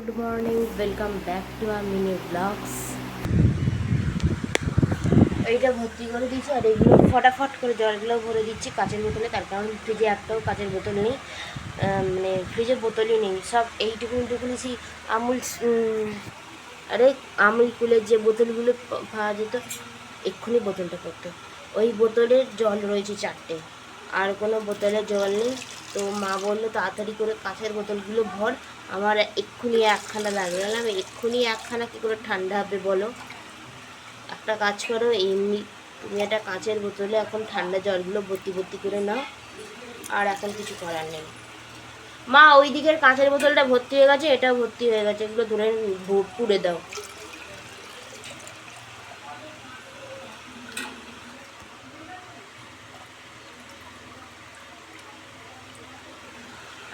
Good morning, welcome back to our mini blogs. এইটা ভর্তি করে দিচ্ছি আর এইগুলো ফটাফট করে জলগুলো ভরে দিচ্ছি কাঁচের বোতলে, তার কারণ ফ্রিজে একটাও কাঁচের বোতল নেই, মানে ফ্রিজে বোতলই নেই, সব এইটুকুনি সেই আমুল আরে আমুল কুলের যে বোতলগুলো পাওয়া যেত এক্ষুনি বোতলটা করতো, ওই বোতলের জল রয়েছে 4টে, আর কোনো বোতলে জল নেই। তো মা বললো তাড়াতাড়ি করে কাঁচের বোতলগুলো ভর, আমার এক্ষুনি একখানা লাগবে। গেলাম এক্ষুনি একখানা কী করে ঠান্ডা হবে বলো? একটা কাজ করো, এমনি তুমি একটা কাঁচের বোতলে এখন ঠান্ডা জলগুলো ভর্তি ভর্তি করে নাও, আর এখন কিছু করার নেই। মা ওই দিকের কাঁচের বোতলটা ভর্তি হয়ে গেছে, এটাও ভর্তি হয়ে গেছে, এগুলো ধরে পুড়ে দাও।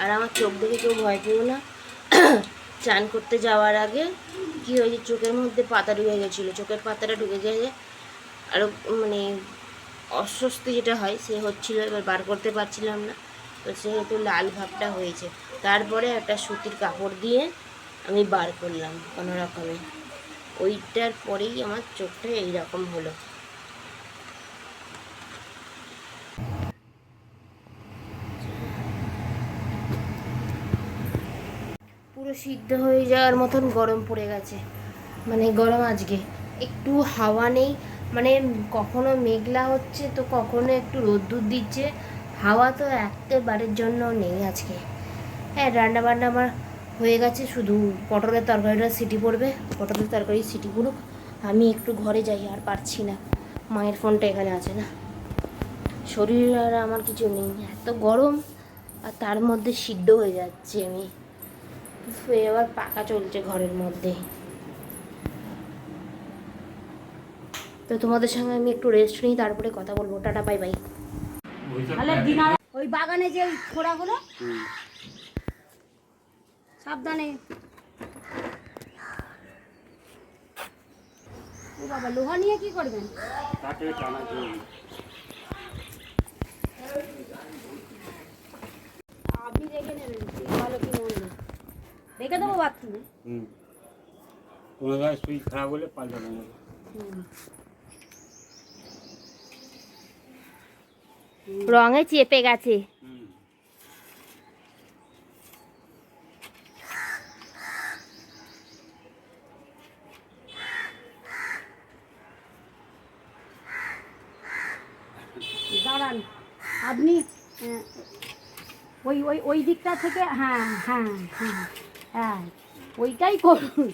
আর আমার চোখ দেখে কেউ ভয় পেও না। চান করতে যাওয়ার আগে কী হয়েছে, চোখের মধ্যে পাতা ঢুকে গেছিলো, চোখের পাতাটা ঢুকে গেছে, আরও মানে অস্বস্তি যেটা হয় সে হচ্ছিলো, এবার বার করতে পারছিলাম না, তো সেহেতু লাল ভাবটা হয়েছে। তারপরে একটা সুতির কাপড় দিয়ে আমি বার করলাম কোনো রকমে, ওইটার পরেই আমার চোখটা এইরকম হলো। পুরো সিদ্ধ হয়ে যাওয়ার মতন গরম পড়ে গেছে, মানে গরম আজকে, একটু হাওয়া নেই, মানে কখনো মেঘলা হচ্ছে তো কখনো একটু রোদ্দুর দিচ্ছে, হাওয়া তো একেবারের জন্য নেই আজকে। হ্যাঁ, রান্নাবান্না আমার হয়ে গেছে, শুধু পটলের তরকারিটা সিটি পড়বে, পটলের তরকারি সিটি পড়ুক, আমি একটু ঘরে যাই, আর পারছি না, মায়ের ফোনটা এখানে আছে না, শরীর আর আমার কিছু নেই, এত গরম, আর তার মধ্যে সিদ্ধ হয়ে যাচ্ছে আমি, আবার পাকা চলছে ঘরের মধ্যে। তো তোমাদের সঙ্গে আমি একটু রেস্ট নিই, তারপরে কথা বলবো। Tata, bye bye. ওই বাগানে যে খোড়াগুলো সাবধানে। ও বাবা, লোহা নিয়ে কি করবেন? আপনি রেখে নেবেন, ভালো কি মন্দ রেখে দেবো বাথরুমে। সুইচ খারাপ হলে পাল্টানো যাবে। রঙে চেপে গেছে। দাঁড়ান আপনি, ওই ওই ওই দিকটা থেকে, হ্যাঁ হ্যাঁ হ্যাঁ হ্যাঁ, ওইটাই করুন।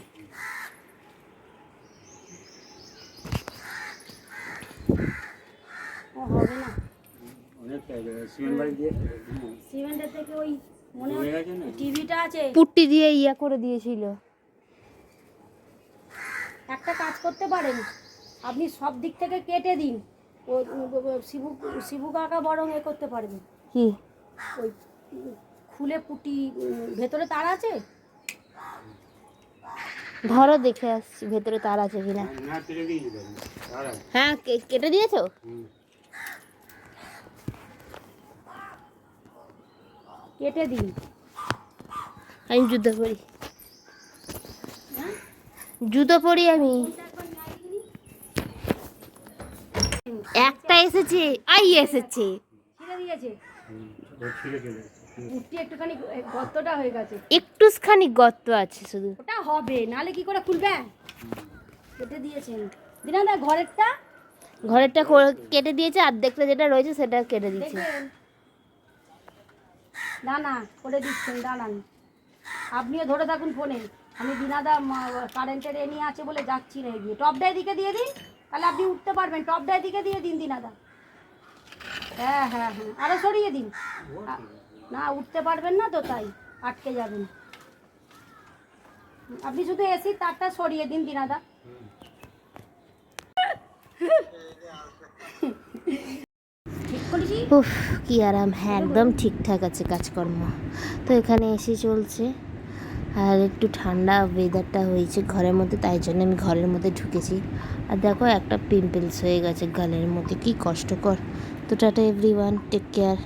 ও হবে না, সিমেন্টের থেকে ওই মনে হয় টিভিটা আছে, পুট্টি দিয়ে ইয়া করে দিয়েছিল। একটা কাজ করতে পারেন, আপনি সব দিক থেকে কেটে দিন, ও শিবু শিবু কাকা বরং এ করতে পারবে কি? ওই খুলে পুটি, ভেতরে তার আছে, ধরো দেখে আসছি ভেতরে তার আছে কিনা। হ্যাঁ, কেটে দিয়েছো? কেটে দিন। আমি জুতো পরি, জুতো পরি আমি। একটা এসেছে, আই এসেছে, ছিঁড়ে দিয়েছে, পুটি একটুখানি গর্তটা হয়ে গেছে, একটুখানি গর্ত আছে শুধু, ওটা হবে, নালে কি করে খুলবে? কেটে দিয়েছেন দিনাদা, ঘরেরটা ঘরেরটা কেটে দিয়েছে, অর্ধেকটা যেটা রয়েছে সেটা কেটে দিয়েছে। দেখেন, না না করে দিচ্ছেন, দাঁড়ান আপনিও ধরে থাকুন ফোনে, আমি দিনাদা কারেন্টের এ নিয়ে আছে বলে যাচ্ছি না এগিয়ে, টপটা এদিকে দিয়ে দিন, তাহলে আপনি উঠতে পারবেন, টপটা এদিকে দিয়ে দিন দিনাদা, হ্যাঁ হ্যাঁ হ্যাঁ, আরও সরিয়ে দিন, না উঠতে পারবেন না তো তাই আটকে যাবেন, আপনি শুধু এসি তারটা সরিয়ে দিন দিনাদা। ঠিক করেছি, উফ কি আরাম, হ্যাঁ একদম ঠিকঠাক আছে কাজকর্ম। তো এখানে এসে চলছে, আর একটু ঠান্ডা ওয়েদারটা হয়েছে ঘরের মধ্যে, তাই জন্য আমি ঘরের মধ্যে ঢুকেছি। আর দেখো একটা পিম্পলস হয়ে গেছে গালের মধ্যে, কি কষ্টকর। তো টাটা এভরিওয়ান, টেক কেয়ার।